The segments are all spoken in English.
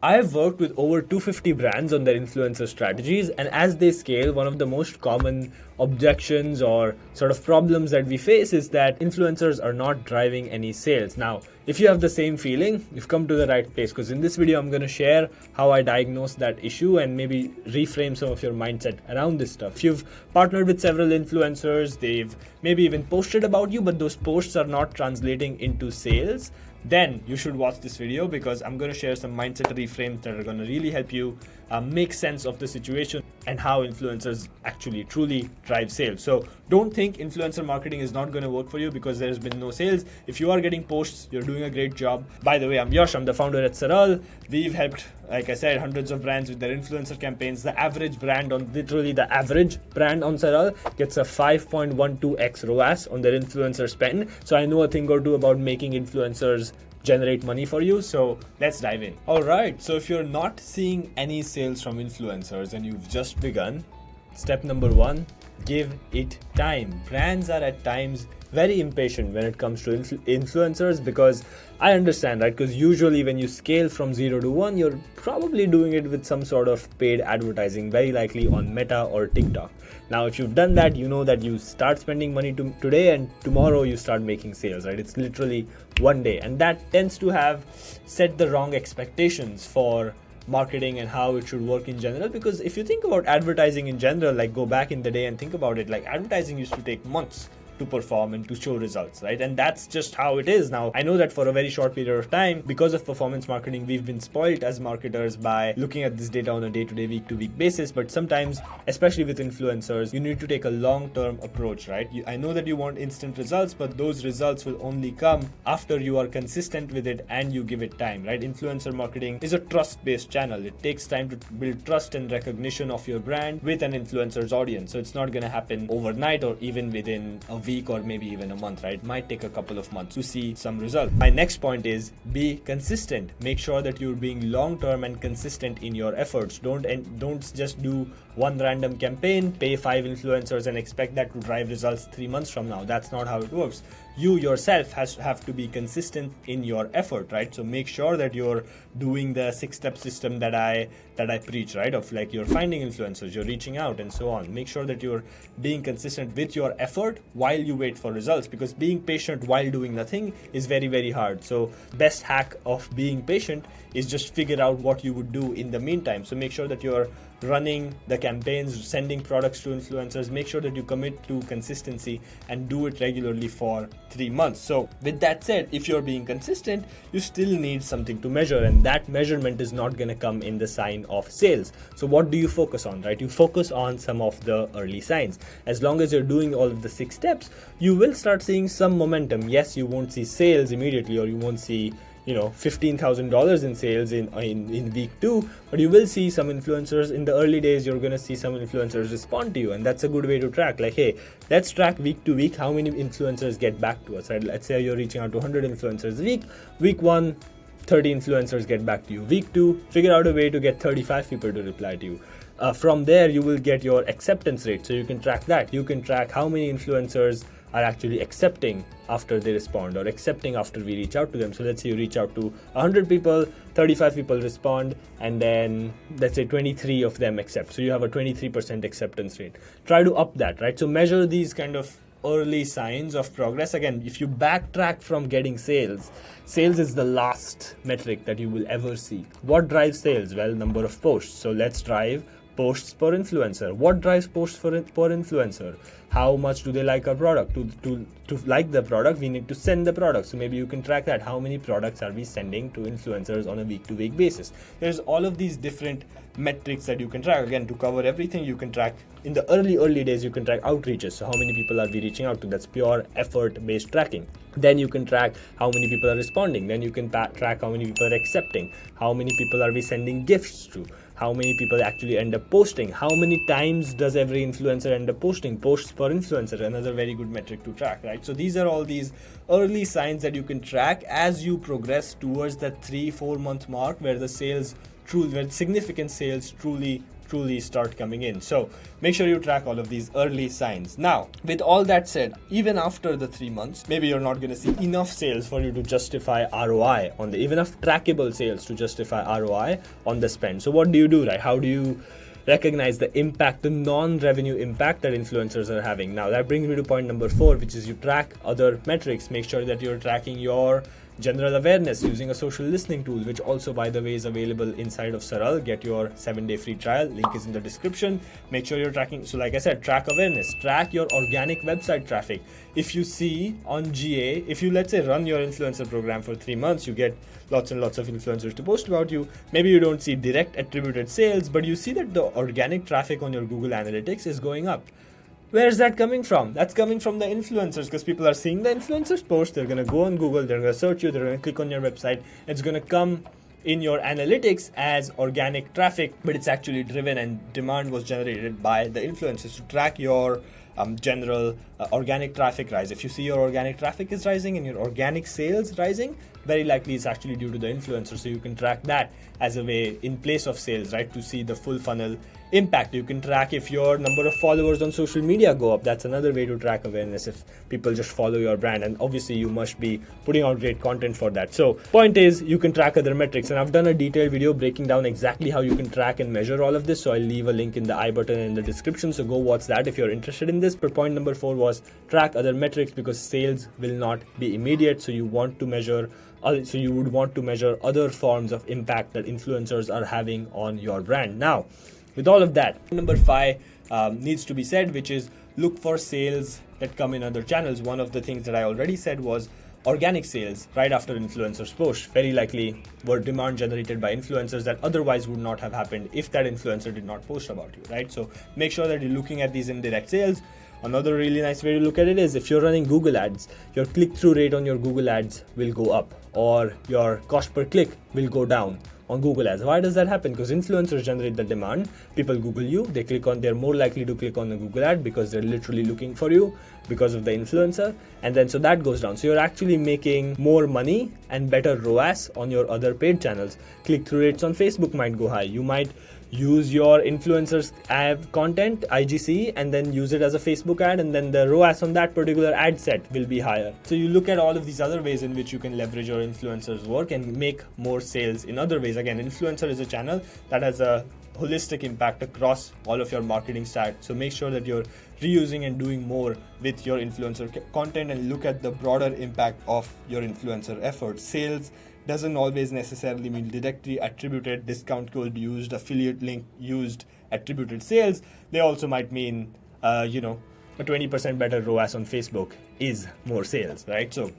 I've worked with over 250 brands on their influencer strategies, and as they scale, one of the most common objections or sort of problems that we face is that influencers are not driving any sales. Now, if you have the same feeling, you've come to the right place, because in this video, I'm going to share how I diagnose that issue and maybe reframe some of your mindset around this stuff. If you've partnered with several influencers, they've maybe even posted about you, but those posts are not translating into sales, then you should watch this video, because I'm going to share some mindset reframes that are going to really help you make sense of the situation and how influencers actually truly drive sales. So don't think influencer marketing is not going to work for you because there's been no sales. If you are getting posts, you're doing a great job. By the way, I'm Yash, I'm the founder at SARAL. We've helped, like I said, hundreds of brands with their influencer campaigns. The average brand on SARAL gets a 5.12x ROAS on their influencer spend. So I know a thing or two about making influencers generate money for you. So let's dive in. All right. So if you're not seeing any sales from influencers and you've just begun, step number one, give it time. Brands are at times very impatient when it comes to influencers, because I understand, right? Because usually when you scale from 0 to 1, you're probably doing it with some sort of paid advertising, very likely on Meta or TikTok. Now, if you've done that, you know that you start spending money today and tomorrow you start making sales, right? It's literally one day. And that tends to have set the wrong expectations for marketing and how it should work in general. Because if you think about advertising in general, like go back in the day and think about it, like advertising used to take months to perform and to show results, right? And that's just how it is now. I know that for a very short period of time, because of performance marketing, we've been spoiled as marketers by looking at this data on a day-to-day, week-to-week basis. But sometimes, especially with influencers, you need to take a long-term approach, right? I know that you want instant results, but those results will only come after you are consistent with it and you give it time, right? Influencer marketing is a trust-based channel. It takes time to build trust and recognition of your brand with an influencer's audience. So it's not going to happen overnight or even within a week or maybe even a month, right? It might take a couple of months to see some results. My next point is be consistent. Make sure that you're being long-term and consistent in your efforts. Don't just do one random campaign, pay 5 influencers and expect that to drive results 3 months from now. That's not how it works. You yourself have to be consistent in your effort, right? So make sure that you're doing the 6-step system that I preach, right? Of like you're finding influencers, you're reaching out and so on. Make sure that you're being consistent with your effort while you wait for results, because being patient while doing nothing is very, very hard. So best hack of being patient is just figure out what you would do in the meantime. So make sure that you're running the campaigns, sending products to influencers. Make sure that you commit to consistency and do it regularly for 3 months. So with that said, if you're being consistent, you still need something to measure, and that measurement is not going to come in the sign of sales. So what do you focus on, right? You focus on some of the early signs. As long as you're doing all of the 6 steps, you will start seeing some momentum. Yes, you won't see sales immediately, or you won't see $15,000 in sales in week 2, but you will see some influencers in the early days. You're going to see some influencers respond to you, and that's a good way to track. Like, hey, let's track week to week how many influencers get back to us, right? Let's say you're reaching out to 100 influencers a week. Week 1, 30 influencers get back to you. Week 2, figure out a way to get 35 people to reply to you. From there, you will get your acceptance rate, so you can track that. You can track how many influencers are actually accepting after they respond, or accepting after we reach out to them. So let's say you reach out to 100 people, 35 people respond, and then let's say 23 of them accept. So you have a 23% acceptance rate. Try to up that, right? So measure these kind of early signs of progress. Again, if you backtrack from getting sales is the last metric that you will ever see. What drives sales? Well, number of posts. So let's drive posts per influencer. What drives posts per influencer? How much do they like our product? To like the product, we need to send the product. So maybe you can track that. How many products are we sending to influencers on a week-to-week basis? There's all of these different metrics that you can track. Again, to cover everything, you can track in the early days, you can track outreaches. So how many people are we reaching out to? That's pure effort-based tracking. Then you can track how many people are responding. Then you can track how many people are accepting. How many people are we sending gifts to? How many people actually end up posting? How many times does every influencer end up posting? Posts per influencer, another very good metric to track, right? So these are all these early signs that you can track as you progress towards that 3-4 month mark where the sales where significant sales truly start coming in. So make sure you track all of these early signs. Now, with all that said, even after the 3 months, maybe you're not going to see enough sales for you to justify ROI on even enough trackable sales to justify ROI on the spend. So what do you do, right? How do you recognize the impact, the non-revenue impact that influencers are having? Now that brings me to point number 4, which is you track other metrics. Make sure that you're tracking your general awareness using a social listening tool, which also, by the way, is available inside of SARAL. Get your 7-day free trial. Link is in the description. Make sure you're tracking. So like I said, track awareness, track your organic website traffic. If you see on GA, if you, let's say, run your influencer program for 3 months, you get lots and lots of influencers to post about you. Maybe you don't see direct attributed sales, but you see that the organic traffic on your Google Analytics is going up. Where is that coming from? That's coming from the influencers, because people are seeing the influencers post. They're going to go on Google, they're going to search you, they're going to click on your website. It's going to come in your analytics as organic traffic, but it's actually driven and demand was generated by the influencers. To track your general organic traffic rise. If you see your organic traffic is rising and your organic sales rising, very likely it's actually due to the influencer. So you can track that as a way in place of sales, right? To see the full funnel impact. You can track if your number of followers on social media go up. That's another way to track awareness, if people just follow your brand. And obviously you must be putting out great content for that. So point is, you can track other metrics, and I've done a detailed video breaking down exactly how you can track and measure all of this. So I'll leave a link in the I button in the description. So go watch that if you're interested in this. But point number 4 was track other metrics, because sales will not be immediate. So you want to measure you would want to measure other forms of impact that influencers are having on your brand. Now, with all of that, number 5 needs to be said, which is look for sales that come in other channels. One of the things that I already said was organic sales right after influencers post very likely were demand generated by influencers that otherwise would not have happened if that influencer did not post about you, right? So make sure that you're looking at these indirect sales. Another really nice way to look at it is if you're running Google ads, your click-through rate on your Google ads will go up, or your cost per click will go down on Google ads. Why does that happen? Because influencers generate the demand. People Google you, they're more likely to click on the Google ad because they're literally looking for you because of the influencer. And then so that goes down. So you're actually making more money and better ROAS on your other paid channels. Click-through rates on Facebook might go high. You might use your influencers ad content, IGC, and then use it as a Facebook ad, and then the ROAS on that particular ad set will be higher. So you look at all of these other ways in which you can leverage your influencers' work and make more sales in other ways. Again, influencer is a channel that has a holistic impact across all of your marketing stack. So make sure that you're reusing and doing more with your influencer content, and look at the broader impact of your influencer efforts. Sales doesn't always necessarily mean directly attributed, discount code used, affiliate link used, attributed sales. They also might mean, a 20% better ROAS on Facebook is more sales, right? So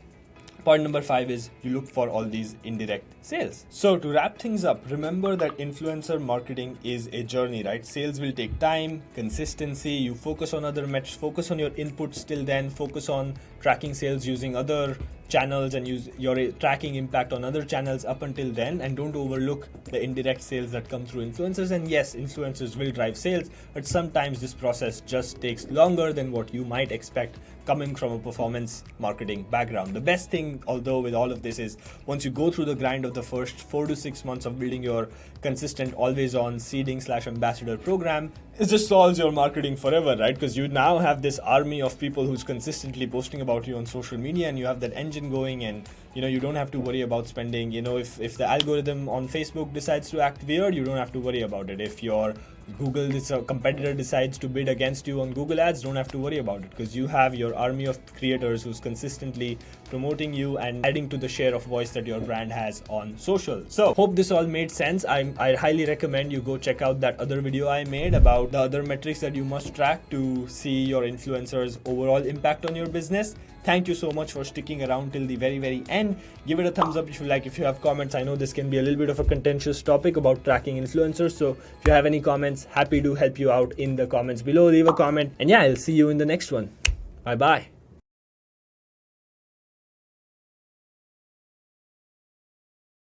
point number 5 is you look for all these indirect sales. So to wrap things up, remember that influencer marketing is a journey, right? Sales will take time, consistency. You focus on other metrics, focus on your inputs till then, focus on tracking sales using other channels and use your tracking impact on other channels up until then, and don't overlook the indirect sales that come through influencers. And yes, influencers will drive sales, but sometimes this process just takes longer than what you might expect coming from a performance marketing background. The best thing, although, with all of this is once you go through the grind of the first 4 to 6 months of building your consistent always on seeding/ambassador program, it just solves your marketing forever, right? Because you now have this army of people who's consistently posting about you on social media, and you have that engine going, and you don't have to worry about spending. If the algorithm on Facebook decides to act weird, you don't have to worry about it. If your competitor decides to bid against you on Google ads, don't have to worry about it, because you have your army of creators who's consistently promoting you and adding to the share of voice that your brand has on social. So hope this all made sense. I highly recommend you go check out that other video I made about the other metrics that you must track to see your influencers' overall impact on your business. Thank you so much for sticking around till the very, very end. Give it a thumbs up if you like. If you have comments, I know this can be a little bit of a contentious topic about tracking influencers. So if you have any comments, happy to help you out in the comments below. Leave a comment. And yeah, I'll see you in the next one. Bye-bye.